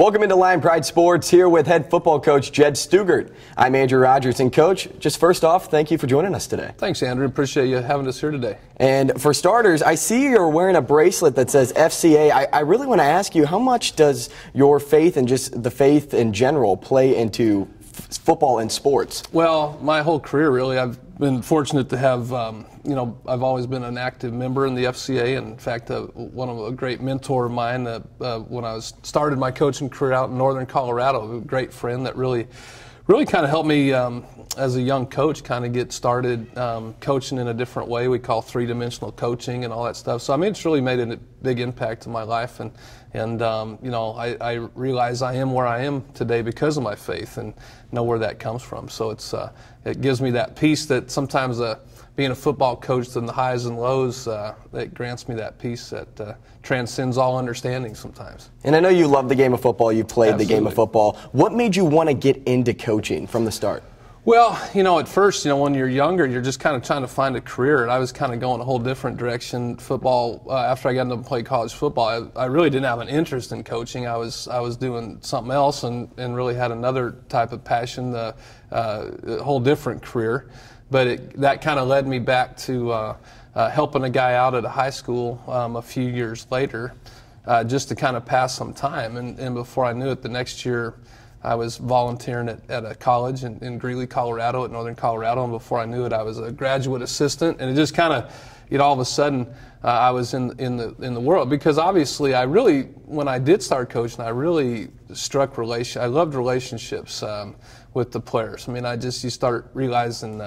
Welcome into Lion Pride Sports here with head football coach Jed Stugart. I'm Andrew Rogers, and Coach, just first off, thank you for joining us today. Thanks, Andrew. Appreciate you having us here today. And for starters, I see you're wearing a bracelet that says FCA. I really want to ask you, how much does your faith and just the faith in general play into football and sports? Well, my whole career, really, I've been fortunate to have, I've always been an active member in the FCA. And in fact, one of a great mentor of mine when I started my coaching career out in northern Colorado, a great friend that really kind of helped me as a young coach kind of get started coaching in a different way. We call three-dimensional coaching and all that stuff. So I mean, it's really made a big impact in my life, and I realize I am where I am today because of my faith and know where that comes from. So it gives me that peace that sometimes being a football coach in the highs and lows, that grants me that peace that transcends all understanding sometimes. And I know you love the game of football. You played Absolutely. the game of football. What made you want to get into coaching from the start? Well, at first, when you're younger, you're just kind of trying to find a career, and I was kind of going a whole different direction. Football, after I got into play college football, I really didn't have an interest in coaching. I was doing something else and really had another type of passion, a whole different career. But that kind of led me back to helping a guy out at a high school a few years later, just to kind of pass some time. And before I knew it, the next year, I was volunteering at a college in Greeley, Colorado, at northern Colorado, and before I knew it, I was a graduate assistant, and it just kind of, all of a sudden, I was in the world, because obviously, when I did start coaching, I really I loved relationships with the players. I mean, you start realizing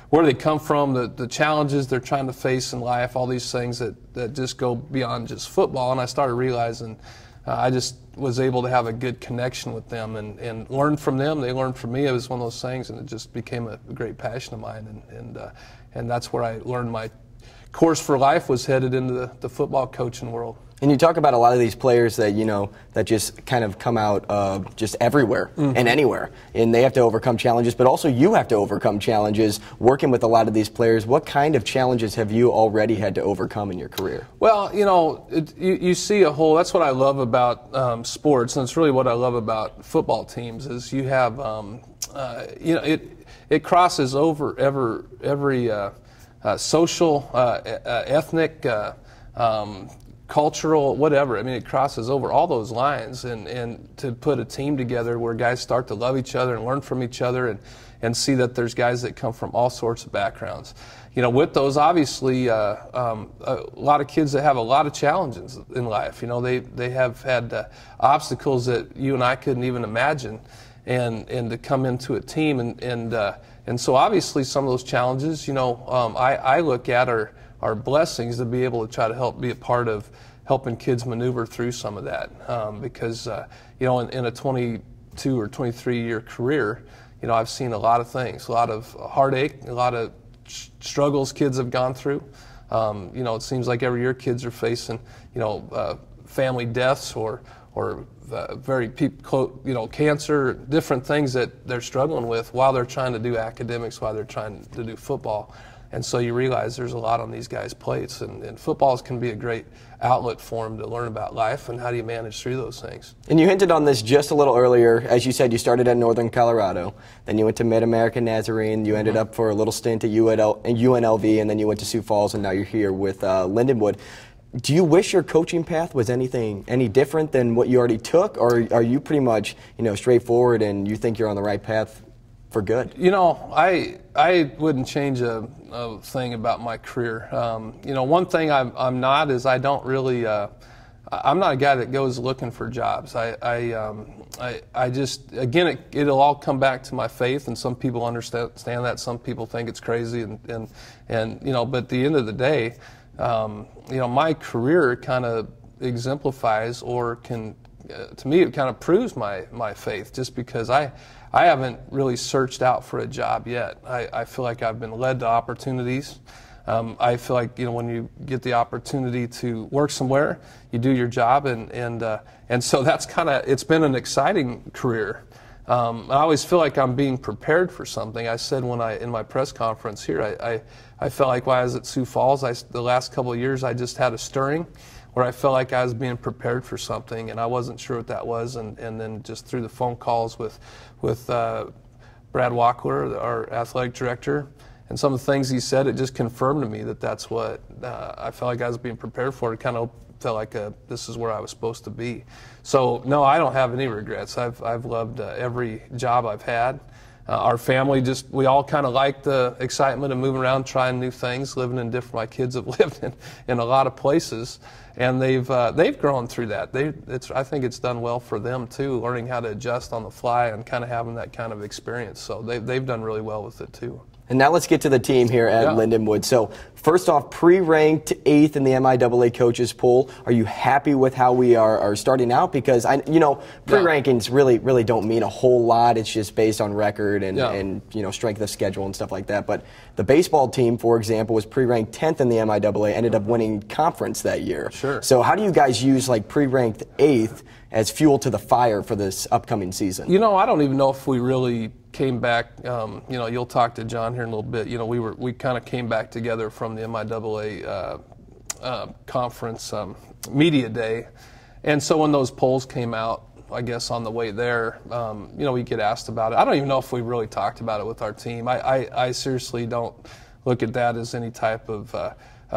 where they come from, the challenges they're trying to face in life, all these things that just go beyond just football, and I started realizing I just was able to have a good connection with them and learn from them. They learned from me. It was one of those things, and it just became a great passion of mine. And that's where I learned my course for life was headed into the football coaching world. And you talk about a lot of these players that, that just kind of come out just everywhere and anywhere. And they have to overcome challenges, but also you have to overcome challenges working with a lot of these players. What kind of challenges have you already had to overcome in your career? Well, you see a whole, that's what I love about sports, and it's really what I love about football teams, is you have, it crosses over every social, ethnic, cultural, whatever. I mean, it crosses over all those lines, and to put a team together where guys start to love each other and learn from each other and see that there's guys that come from all sorts of backgrounds. With those, obviously, a lot of kids that have a lot of challenges in life. They have had obstacles that you and I couldn't even imagine, and to come into a team and so obviously some of those challenges, I look at are blessings to be able to try to be a part of helping kids maneuver through some of that. Because, in a 22 or 23 year career, I've seen a lot of things, a lot of heartache, a lot of struggles kids have gone through. It seems like every year kids are facing, family deaths or cancer, different things that they're struggling with while they're trying to do academics, while they're trying to do football. And so you realize there's a lot on these guys' plates, and footballs can be a great outlet for them to learn about life and how do you manage through those things. And you hinted on this just a little earlier. As you said, you started at northern Colorado, then you went to Mid-American Nazarene, you ended up for a little stint at UNLV, and then you went to Sioux Falls, and now you're here with Lindenwood. Do you wish your coaching path was any different than what you already took, or are you pretty much straightforward and you think you're on the right path for good? I wouldn't change a thing about my career. One thing I'm not is I don't really. I'm not a guy that goes looking for jobs. I just, again, it'll all come back to my faith, and some people understand that. Some people think it's crazy, but at the end of the day, my career kind of exemplifies, or to me, it kind of proves my faith, just because I haven't really searched out for a job yet. I feel like I've been led to opportunities. I feel like when you get the opportunity to work somewhere, you do your job, and so that's it's been an exciting career. I always feel like I'm being prepared for something. I said in my press conference here, I felt like while I was at Sioux Falls, the last couple of years I just had a stirring where I felt like I was being prepared for something, and I wasn't sure what that was. And then just through the phone calls with Brad Wackler, our athletic director, and some of the things he said, it just confirmed to me that that's what I felt like I was being prepared for. It kind of felt like this is where I was supposed to be. So no, I don't have any regrets. I've loved every job I've had. Our family we all kind of like the excitement of moving around, trying new things, living in different. My kids have lived in a lot of places, and they've grown through that. I think it's done well for them too, learning how to adjust on the fly and kind of having that kind of experience. So they've done really well with it too. And now let's get to the team here at Lindenwood. So first off, pre-ranked 8th in the MIAA coaches poll. Are you happy with how we are starting out? Because pre-rankings really don't mean a whole lot. It's just based on record and strength of schedule and stuff like that. But the baseball team, for example, was pre-ranked 10th in the MIAA, ended up winning conference that year. Sure. So how do you guys use like pre-ranked 8th as fuel to the fire for this upcoming season? I don't even know if we really came back. You'll talk to John here in a little bit. We kind of came back together from the MIAA conference media day, and so when those polls came out, I guess on the way there, we get asked about it. I don't even know if we really talked about it with our team. I seriously don't look at that as any type of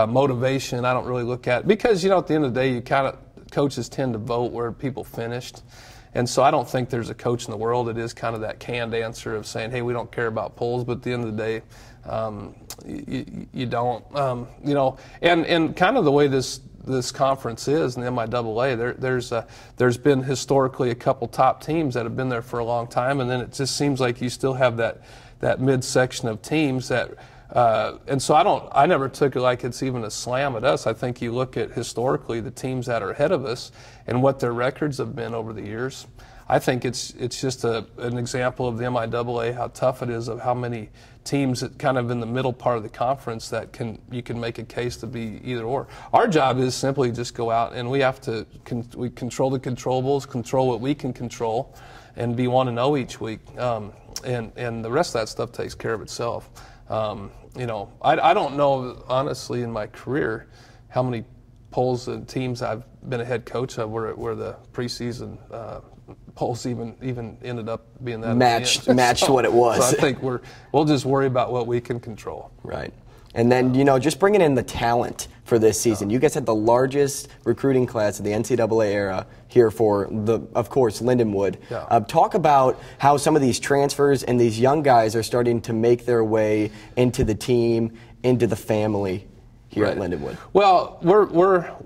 motivation. I don't really look at it because at the end of the day, coaches tend to vote where people finished. And so I don't think there's a coach in the world that is kind of that canned answer of saying, hey, we don't care about polls, but at the end of the day, you don't. And kind of the way this conference is in the MIAA, there's been historically a couple top teams that have been there for a long time, and then it just seems like you still have that midsection of teams that and so I never took it like it's even a slam at us. I think you look at historically the teams that are ahead of us and what their records have been over the years. I think it's just an example of the MIAA, how tough it is, of how many teams that kind of in the middle part of the conference that you can make a case to be either or. Our job is simply just go out and we have to we control the controllables, control what we can control, and be 1-0 each week. And the rest of that stuff takes care of itself. I don't know, honestly, in my career how many polls and teams I've been a head coach of where the preseason polls even ended up being that matched what it was. So I think we'll just worry about what we can control. Right. And then, just bringing in the talent for this season. You guys had the largest recruiting class of the NCAA era here for, of course, Lindenwood. Yeah. Talk about how some of these transfers and these young guys are starting to make their way into the team, into the family here at Lindenwood. Well,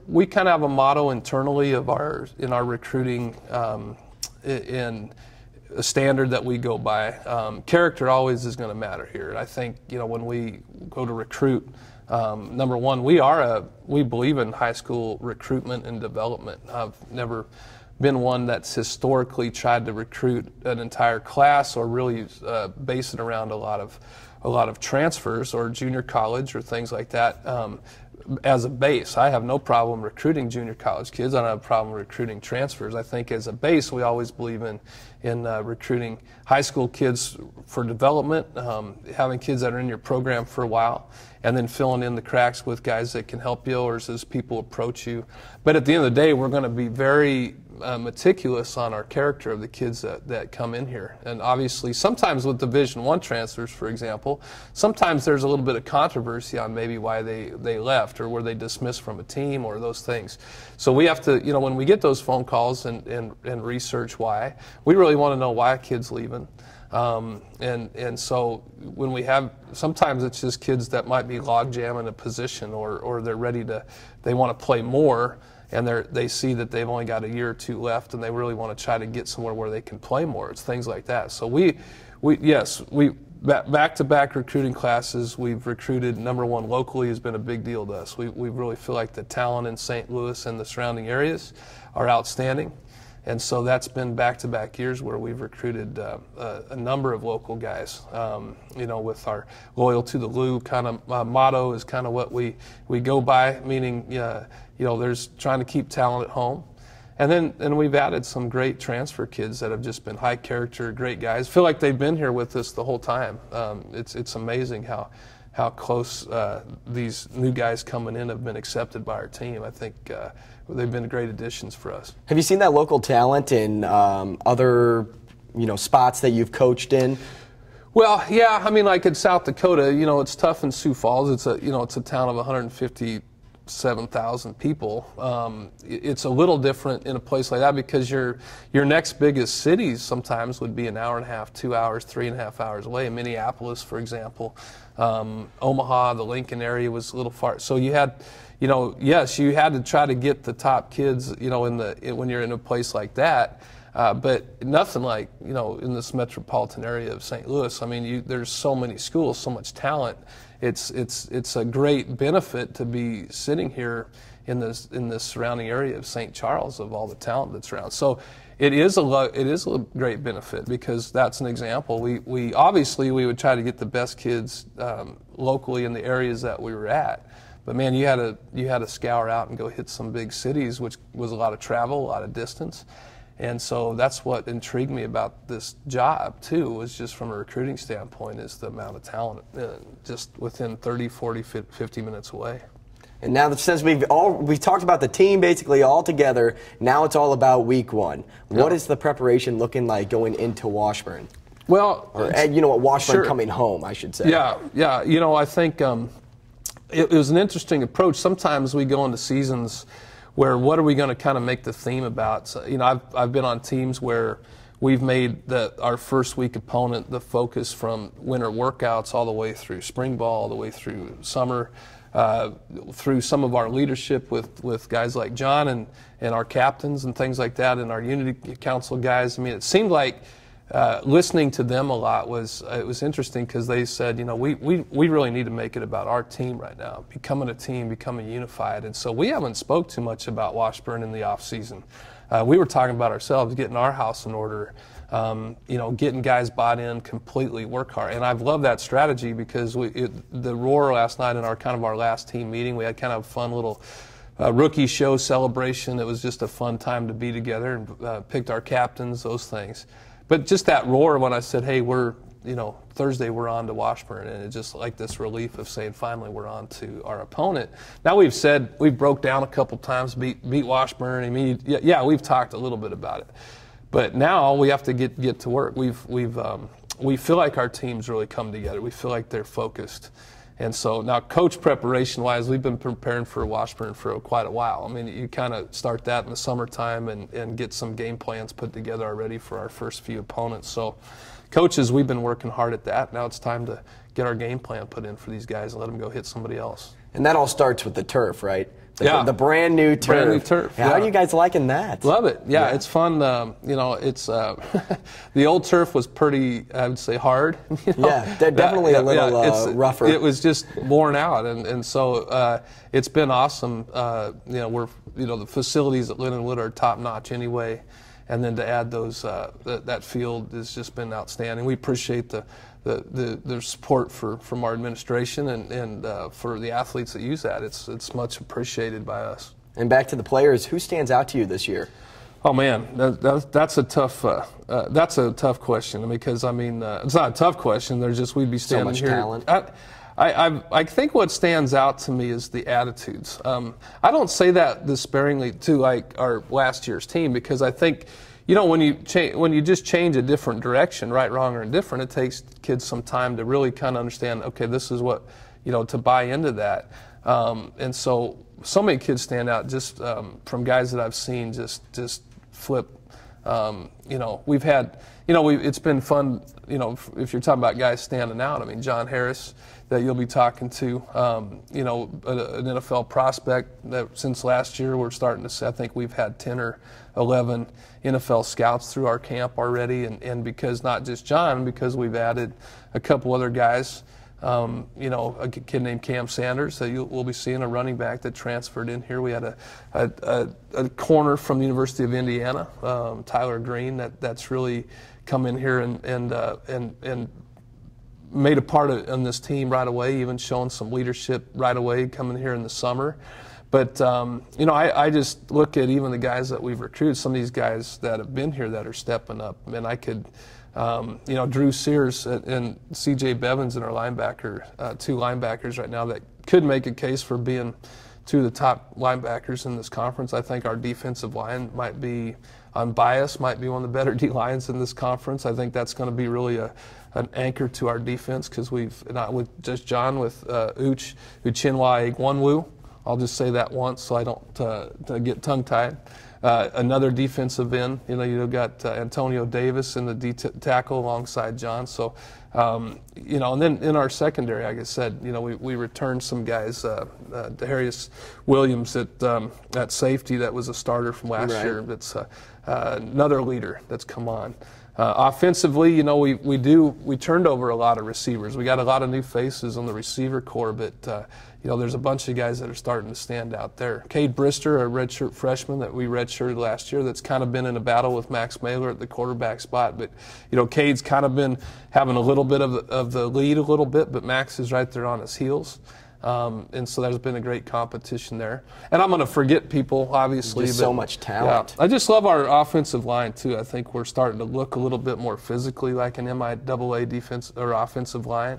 we kind of have a motto internally in our recruiting in a standard that we go by. Character always is going to matter here. And I think, when we go to recruit, number one, we believe in high school recruitment and development. I've never been one that's historically tried to recruit an entire class or really base it around a lot of transfers or junior college or things like that. As a base, I have no problem recruiting junior college kids. I don't have a problem recruiting transfers. I think as a base, we always believe in recruiting high school kids for development, having kids that are in your program for a while, and then filling in the cracks with guys that can help you or as people approach you. But at the end of the day, we're going to be very meticulous on our character of the kids that come in here. And obviously, sometimes with Division I transfers, for example, sometimes there's a little bit of controversy on maybe why they left or were they dismissed from a team or those things. So we have to, when we get those phone calls and research why, we really want to know why a kid's leaving. And so when we have, sometimes it's just kids that might be log jamming a position or they're ready they want to play more, and they see that they've only got a year or two left and they really want to try to get somewhere where they can play more. It's things like that. So we back-to-back recruiting classes, we've recruited. Number one, locally has been a big deal to us. We really feel like the talent in St. Louis and the surrounding areas are outstanding. And so that's been back-to-back years where we've recruited a number of local guys. With our loyal to the Lou kind of motto is kind of what we go by, meaning there's trying to keep talent at home. And then we've added some great transfer kids that have just been high character, great guys. Feel like they've been here with us the whole time. It's amazing how close these new guys coming in have been accepted by our team. I think they've been great additions for us. Have you seen that local talent in other spots that you've coached in? Well, yeah, I mean, like in South Dakota, it's tough in Sioux Falls. It's a town of 157,000 people. It's a little different in a place like that because your next biggest cities sometimes would be an hour and a half, 2 hours, 3.5 hours away. Minneapolis, for example, Omaha, the Lincoln area was a little far. So you had, yes, you had to try to get the top kids, when you're in a place like that. But nothing like, in this metropolitan area of St. Louis. I mean, there's so many schools, so much talent. It's a great benefit to be sitting here in this surrounding area of St. Charles, of all the talent that's around. So it is a great benefit because that's an example. We obviously would try to get the best kids locally in the areas that we were at. But man, you had to scour out and go hit some big cities, which was a lot of travel, a lot of distance. And so that's what intrigued me about this job, too, was just from a recruiting standpoint, is the amount of talent just within 30, 40, 50 minutes away. And now, since we've talked about the team basically all together, now it's all about week one. What is the preparation looking like going into Washburn? Well, Washburn coming home, I should say. Yeah. I think it was an interesting approach. Sometimes we go into seasons where what are we going to kind of make the theme about? So, I've been on teams where we've made our first week opponent the focus from winter workouts all the way through spring ball, all the way through summer, through some of our leadership with guys like John and our captains and things like that, and our Unity Council guys. I mean, it seemed like listening to them a lot was interesting because they said, we really need to make it about our team right now, becoming a team, becoming unified. And so we haven't spoke too much about Washburn in the off season. We were talking about ourselves, getting our house in order, getting guys bought in completely, work hard. And I've loved that strategy because the roar last night in our last team meeting, we had kind of a fun little rookie show celebration. It was just a fun time to be together and picked our captains, those things. But just that roar when I said, hey, Thursday we're on to Washburn, and it's just like this relief of saying finally we're on to our opponent. Now we've broke down a couple times, beat Washburn. I mean, yeah, we've talked a little bit about it, but now we have to get to work. We feel like our team's really come together. We feel like they're focused. And so now coach preparation-wise, we've been preparing for Washburn for quite a while. I mean, you kind of start that in the summertime and get some game plans put together already for our first few opponents. So coaches, we've been working hard at that. Now it's time to get our game plan put in for these guys and let them go hit somebody else. And that all starts with the turf, right? The brand new turf. Brand new turf. How are you guys liking that? Love it. Yeah, it's fun. It's the old turf was pretty, I would say, hard. Yeah, definitely a little rougher. It was just worn out, and so it's been awesome. The facilities at Lindenwood are top notch anyway, and then to add those that field has just been outstanding. We appreciate the support from our administration and for the athletes that use that. It's much appreciated by us. And back to the players, who stands out to you this year? Oh man, that's a tough question because it's not a tough question. We'd be standing so much here. Talent. I think what stands out to me is the attitudes. I don't say that despairingly to like our last year's team because I think, when you just change a different direction, right, wrong, or indifferent, it takes kids some time to really kind of understand, okay, this is what, to buy into that. And so many kids stand out just from guys that I've seen just flip. We've had, it's been fun, if you're talking about guys standing out. I mean, John Harris that you'll be talking to, an NFL prospect that since last year we're starting to see, I think we've had 10 or 11 NFL scouts through our camp already, and because not just John, because we've added a couple other guys, a kid named Cam Sanders that we'll be seeing, a running back that transferred in here. We had a corner from the University of Indiana, Tyler Green, that's really come in here and made a part on this team right away, even showing some leadership right away coming here in the summer. But you know, I just look at even the guys that we've recruited. Some of these guys that have been here that are stepping up. And I could, you know, Drew Sears and C.J. Bevins in our linebacker, two linebackers right now that could make a case for being two of the top linebackers in this conference. I think our defensive line might be, I'm biased, might be one of the better D-lines in this conference. I think that's going to be really an anchor to our defense because we've, not with just John, with Uchenwa Igwanwu. I'll just say that once so I don't get tongue-tied. Another defensive end, you know, you've got Antonio Davis in the tackle alongside John. So, you know, and then in our secondary, like I said, you know, we returned some guys. Darius Williams at safety that was a starter from last year. That's another leader that's come on. Offensively, you know, we turned over a lot of receivers. We got a lot of new faces on the receiver corps, but you know, there's a bunch of guys that are starting to stand out there. Cade Brister, a redshirt freshman that we redshirted last year, that's kind of been in a battle with Max Mailer at the quarterback spot. But you know, Cade's kind of been having a little bit of the lead a little bit, but Max is right there on his heels. And so there's been a great competition there. And I'm going to forget people, obviously. Just so much talent. Yeah, I just love our offensive line, too. I think we're starting to look a little bit more physically like an MIAA defense or offensive line.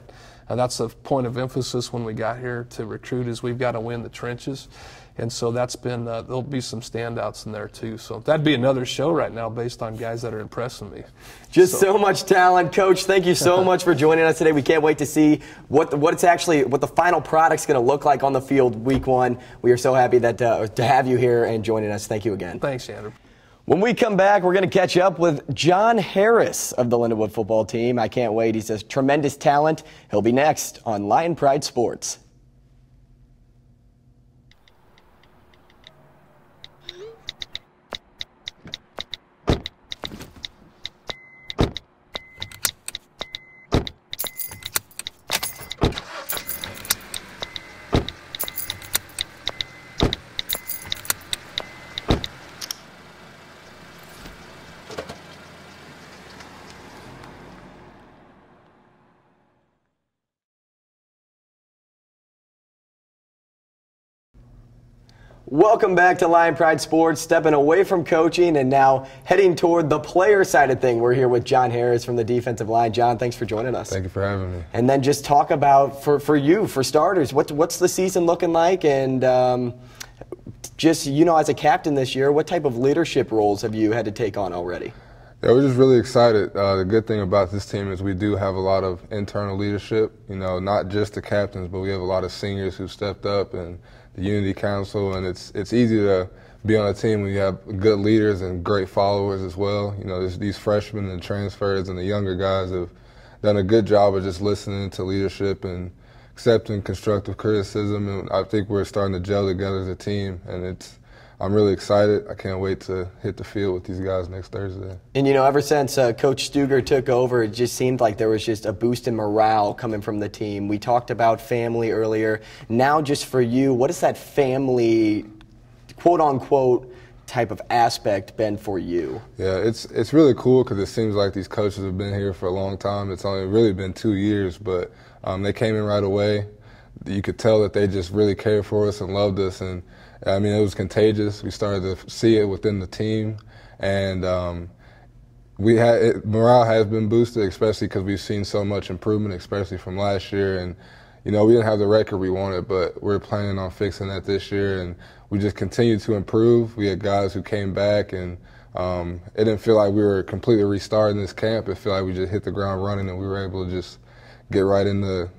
And that's a point of emphasis when we got here to recruit is we've got to win the trenches. And so that's been, there'll be some standouts in there too. So that'd be another show right now based on guys that are impressing me. Just so much talent. Coach, thank you so much for joining us today. We can't wait to see what the final product's going to look like on the field week 1. We are so happy that to have you here and joining us. Thank you again. Thanks, Andrew. When we come back, we're going to catch up with John Harris of the Lindenwood football team. I can't wait. He's a tremendous talent. He'll be next on Lion Pride Sports. Welcome back to Lion Pride Sports, stepping away from coaching and now heading toward the player side of thing. We're here with John Harris from the defensive line. John, thanks for joining us. Thank you for having me. And then just talk about, for you, for starters, what's the season looking like? And just, you know, as a captain this year, what type of leadership roles have you had to take on already? Yeah, we're just really excited. The good thing about this team is we do have a lot of internal leadership, you know, not just the captains, but we have a lot of seniors who stepped up and the Unity Council, and it's easy to be on a team when you have good leaders and great followers as well. You know, these freshmen and transfers and the younger guys have done a good job of just listening to leadership and accepting constructive criticism, and I think we're starting to gel together as a team, and I'm really excited. I can't wait to hit the field with these guys next Thursday. And, you know, ever since Coach Stugart took over, it just seemed like there was just a boost in morale coming from the team. We talked about family earlier. Now, just for you, what has that family, quote-unquote, type of aspect been for you? Yeah, it's really cool because it seems like these coaches have been here for a long time. It's only really been 2 years, but they came in right away. You could tell that they just really cared for us and loved us, and I mean, it was contagious. We started to see it within the team, and morale has been boosted, especially because we've seen so much improvement, especially from last year. And you know, we didn't have the record we wanted, but we're planning on fixing that this year, and we just continue to improve. We had guys who came back, and it didn't feel like we were completely restarting this camp. It felt like we just hit the ground running, and we were able to just get right into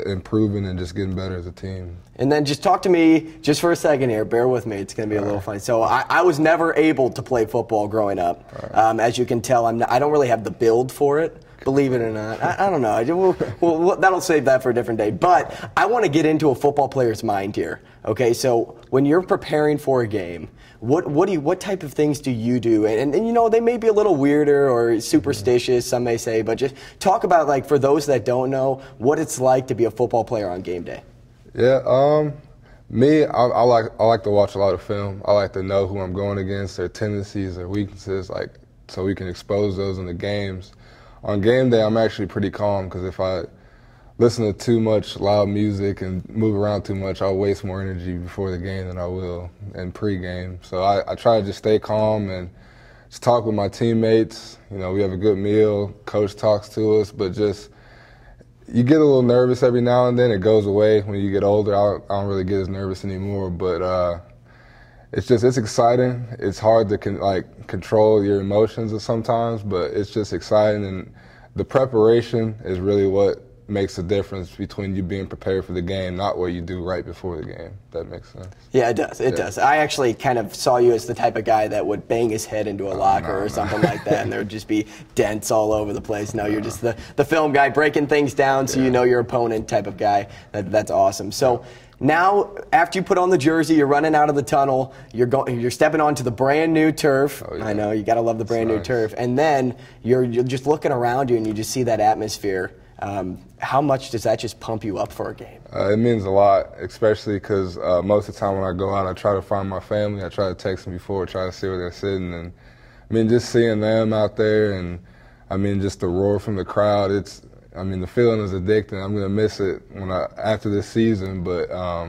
improving and just getting better as a team. And then just talk to me just for a second here. Bear with me. It's going to be a little funny. So I was never able to play football growing up. As you can tell, I don't really have the build for it, believe it or not. I don't know. That'll save that for a different day. But I want to get into a football player's mind here. Okay, so when you're preparing for a game, what type of things do you do? And you know, they may be a little weirder or superstitious, some may say, but just talk about, like, for those that don't know, what it's like to be a football player on game day. Yeah, I like to watch a lot of film. I like to know who I'm going against, their tendencies, their weaknesses, like, so we can expose those in the games. On game day, I'm actually pretty calm because if listen to too much loud music and move around too much, I'll waste more energy before the game than I will in pregame. So I try to just stay calm and just talk with my teammates. You know, we have a good meal, coach talks to us, but just you get a little nervous every now and then. It goes away when you get older. I don't really get as nervous anymore, but it's exciting. It's hard to control your emotions sometimes, but it's just exciting, and the preparation is really what makes a difference between you being prepared for the game, not what you do right before the game. If that makes sense. Yeah, it does. It does. I actually kind of saw you as the type of guy that would bang his head into a locker or something like that, and there would just be dents all over the place. No, you're just the film guy breaking things down so you know your opponent type of guy. That's awesome. So now, after you put on the jersey, you're running out of the tunnel. You're stepping onto the brand new turf. Oh, yeah. I know you got to love the brand new turf. And then you're just looking around you, and you just see that atmosphere. How much does that just pump you up for a game? It means a lot, especially because most of the time when I go out, I try to find my family. I try to text them before, try to see where they're sitting. And I mean, just seeing them out there, and I mean, just the roar from the crowd. I mean, the feeling is addicting. I'm gonna miss it after this season, but I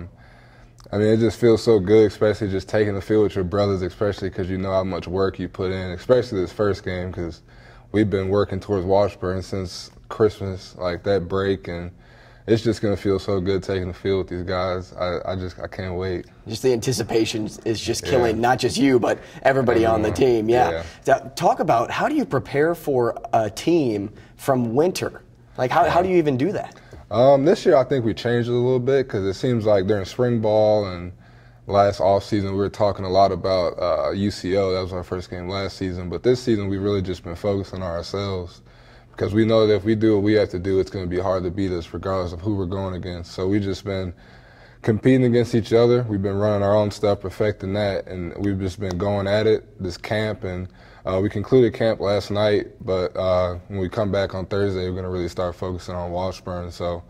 mean, it just feels so good, especially just taking the field with your brothers, especially because you know how much work you put in, especially this first game, because we've been working towards Washburn since Christmas, like that break, and it's just going to feel so good taking the field with these guys. I can't wait. Just the anticipation is just killing not just you, but everybody on the team. Yeah. So talk about, how do you prepare for a team from winter? Like, how do you even do that? This year I think we changed it a little bit, because it seems like during spring ball and last offseason we were talking a lot about UCO. That was our first game last season. But this season we've really just been focusing on ourselves, because we know that if we do what we have to do, it's going to be hard to beat us regardless of who we're going against. So we've just been competing against each other. We've been running our own stuff, perfecting that, and we've just been going at it this camp. And we concluded camp last night, but when we come back on Thursday, we're going to really start focusing on Washburn. So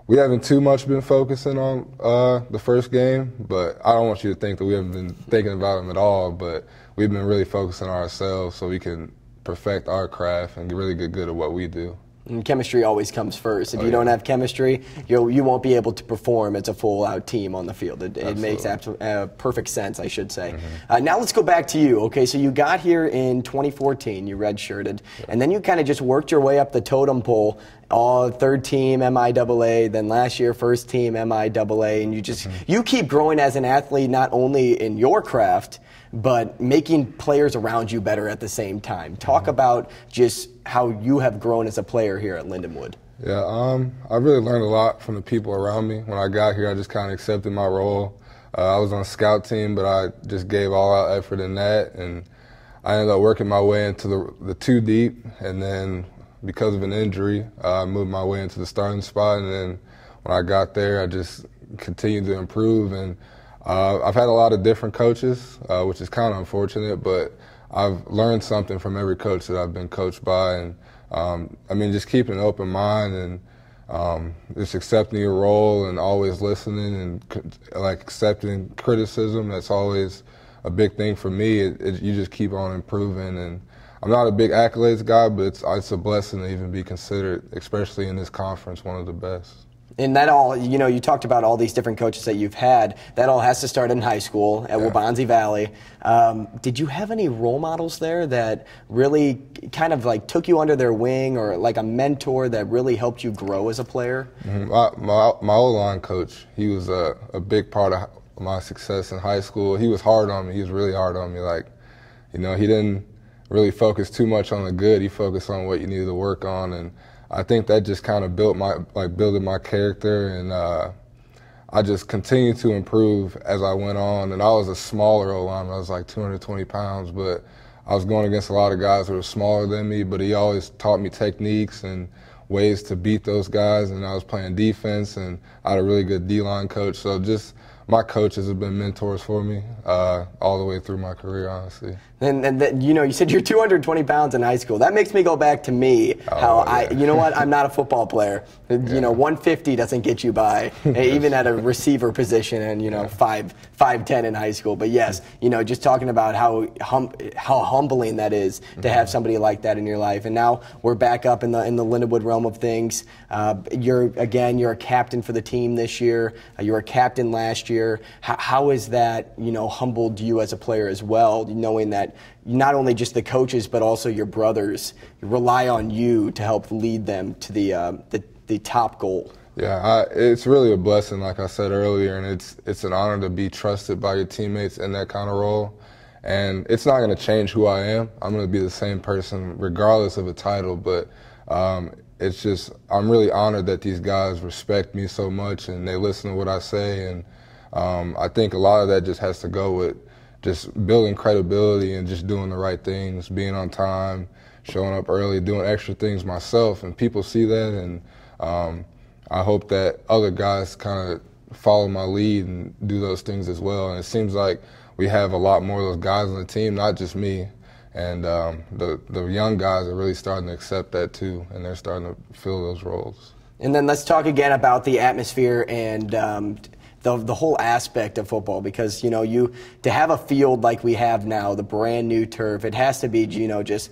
we haven't too much been focusing on the first game, but I don't want you to think that we haven't been thinking about them at all. But we've been really focusing on ourselves so we can perfect our craft and really get good at what we do. And chemistry always comes first. If you don't have chemistry, you won't be able to perform as a full-out team on the field. It makes perfect sense, I should say. Now let's go back to you. Okay, so you got here in 2014. You redshirted, and then you kind of just worked your way up the totem pole. Third team MIAA, then last year first team MIAA, and you keep growing as an athlete, not only in your craft, but making players around you better at the same time. Talk about just how you have grown as a player here at Lindenwood. Yeah, I really learned a lot from the people around me. When I got here, I just kind of accepted my role. I was on a scout team, but I just gave all-out effort in that, and I ended up working my way into the two deep, and then because of an injury, I moved my way into the starting spot, and then when I got there, I just continued to improve. And I've had a lot of different coaches, which is kind of unfortunate, but I've learned something from every coach that I've been coached by. And I mean, just keeping an open mind and just accepting your role and always listening and accepting criticism. That's always a big thing for me. You just keep on improving. And I'm not a big accolades guy, but it's a blessing to even be considered, especially in this conference, one of the best. And that all, you talked about all these different coaches that you've had. That all has to start in high school at Waubonsie Valley. Did you have any role models there that really kind of took you under their wing, or like a mentor that really helped you grow as a player? Mm-hmm. My O-line coach, he was a big part of my success in high school. He was hard on me. He was really hard on me. He didn't really focus too much on the good. He focused on what you needed to work on, and I think that just kind of built my character, and I just continued to improve as I went on. And I was a smaller O-lineman. I was like 220 pounds, but I was going against a lot of guys who were smaller than me, but he always taught me techniques and ways to beat those guys, and I was playing defense, and I had a really good D-line coach. So just my coaches have been mentors for me all the way through my career, honestly. And you know, you said you're 220 pounds in high school. That makes me go back to me, you know what, I'm not a football player. You know, 150 doesn't get you by, even at a receiver position, and, you know, 5'10" in high school. But yes, you know, just talking about how humbling that is to have somebody like that in your life. And now we're back up in the Lindenwood realm of things. You're a captain for the team this year. You were a captain last year. How is that, you know, humbled you as a player as well, knowing that not only just the coaches but also your brothers rely on you to help lead them to the top goal? Yeah, it's really a blessing, like I said earlier, and it's an honor to be trusted by your teammates in that kind of role. And it's not going to change who I am. I'm going to be the same person regardless of a title, but it's just I'm really honored that these guys respect me so much and they listen to what I say. And I think a lot of that just has to go with just building credibility and just doing the right things, being on time, showing up early, doing extra things myself. And people see that, and I hope that other guys kind of follow my lead and do those things as well. And it seems like we have a lot more of those guys on the team, not just me. And the young guys are really starting to accept that too, and they're starting to fill those roles. And then let's talk again about the atmosphere and the whole aspect of football, because, you know, to have a field like we have now, the brand new turf, it has to be, you know, just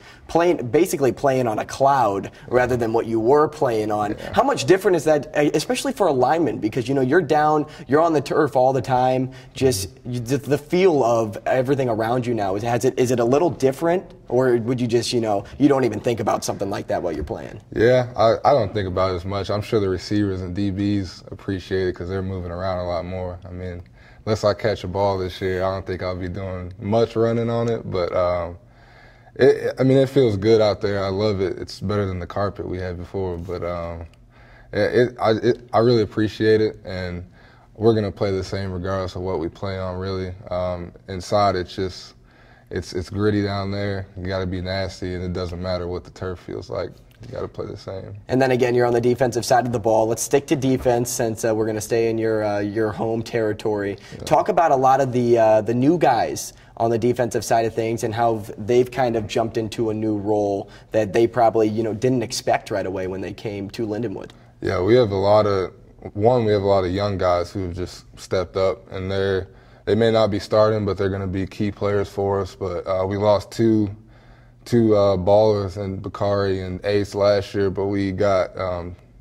basically playing on a cloud rather than what you were playing on. Yeah. How much different is that, especially for a lineman? Because, you know, you're on the turf all the time. Just the feel of everything around you now, is it a little different, or would you just, you know, you don't even think about something like that while you're playing? Yeah, I don't think about it as much. I'm sure the receivers and DBs appreciate it because they're moving around a lot more. I mean, unless I catch a ball this year, I don't think I'll be doing much running on it. But I mean, it feels good out there. I love it. It's better than the carpet we had before. But I really appreciate it, and we're gonna play the same regardless of what we play on. Really, inside it's just it's gritty down there. You got to be nasty, and it doesn't matter what the turf feels like. You got to play the same. And then again, you're on the defensive side of the ball. Let's stick to defense since we're going to stay in your home territory. Yeah. Talk about a lot of the new guys on the defensive side of things and how they've kind of jumped into a new role that they probably, you know, didn't expect right away when they came to Lindenwood. Yeah, we have a lot of young guys who have just stepped up, and they may not be starting, but they're going to be key players for us. But we lost two ballers in Bakari and Ace last year, but we got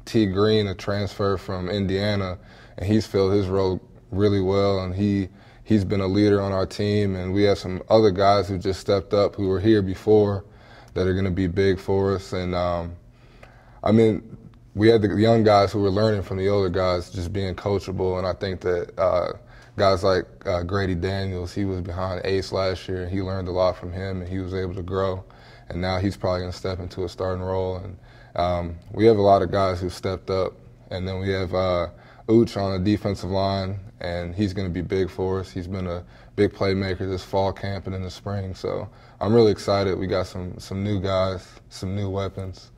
T. Green, a transfer from Indiana, and he's filled his role really well, and he's been a leader on our team. And we have some other guys who just stepped up who were here before that are going to be big for us. And I mean, we had the young guys who were learning from the older guys, just being coachable, and I think that guys like Grady Daniels, he was behind Ace last year, and he learned a lot from him, and he was able to grow. And now he's probably going to step into a starting role. And we have a lot of guys who stepped up. And then we have Ooch on the defensive line, and he's going to be big for us. He's been a big playmaker this fall camp and in the spring. So I'm really excited. We got some new guys, some new weapons.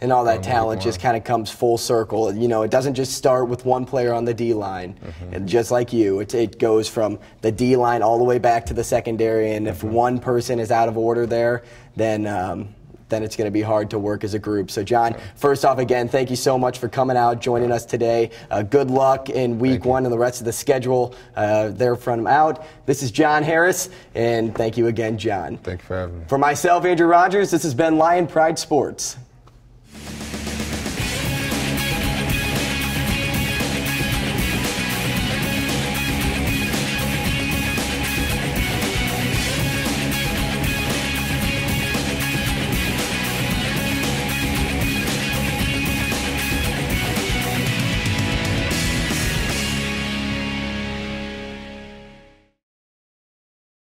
And all that talent just kind of comes full circle. You know, it doesn't just start with one player on the D-line. Mm-hmm. And just like you, it goes from the D-line all the way back to the secondary. And if one person is out of order there, then it's going to be hard to work as a group. So, John, first off, again, thank you so much for coming out, joining us today. Good luck in week one and the rest of the schedule there from out. This is John Harris, and thank you again, John. Thank you for having me. For myself, Andrew Rogers, this has been Lion Pride Sports.